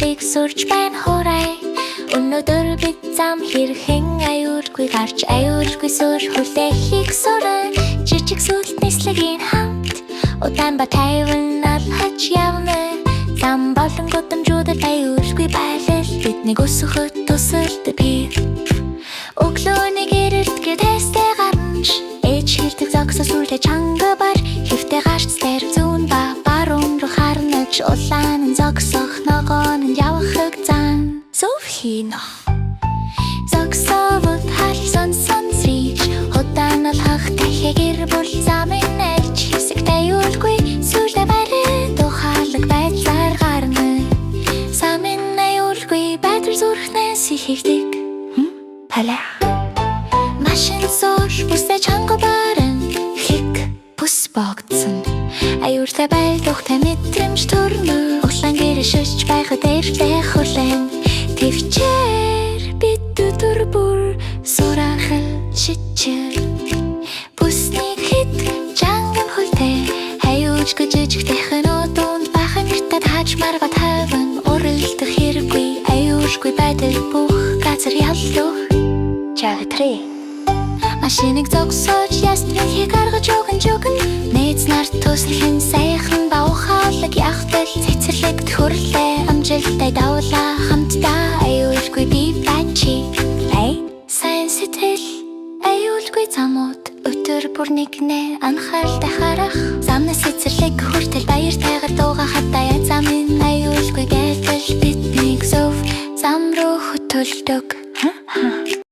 сэтгэлийг сурж байна хурай. Өнөөдөр бид зам хэрхэн аюулгүй гарч аюулгүй сур хүлээхийг сурна. Жижиг сүлт нислэгийн хамт удаан ба тайван алхаж явна. Зам болон гудамжуудад аюулгүй байлал биднийг өсгөхөд тусалдаг бий. Өглөөний гэрэлт гэтэстэй гарч ээж хэрдэг зогсос үлдээ чанга бар хэвтэй гарч дээр зүүн ба баруун руу харнаж улаан зогсох ногоон явахыг зан зөвхөн зогсовод халсан сонсрич удаан алхах дахиад гэр бүл замын айлч хэсэгтэй аюулгүй сүлдэ барин тухайлаг байдлаар гарна. Замын аюулгүй байдал зүрхнээс ихэгдэг пала машин суур бүстэй чанга баран хик бүс богдсон аюултай байлгахтай мэдрэмж төрмө улаан гэрээ шилж байхад эртээ хүлэн төвчээр бид өдөр бүр сурахал шичээр бүсний хит чанган хөлтэй аюулгүй жижиг технодонд бахан гэртээ таажмар ба таван уралдах хэрэггүй аюулгүй байдал бүх газар яллах чагтри машиныг зогсоож ястрахыг гаргаж өгөн нээц нарт туслахын сайхан ба ухаалаг явтал цэцэрлэг төрлөө амжилттай давлаа хамтдаа аюулгүй би бачи сайн сэтгэл аюулгүй замууд өдөр бүр нэгнээ анхааралтай харах замнаас цэцэрлэг хүртэл баяртайгаар дуугахад даяа замын аюулгүй байдал биднийг зөв зам руу хөтөлдөг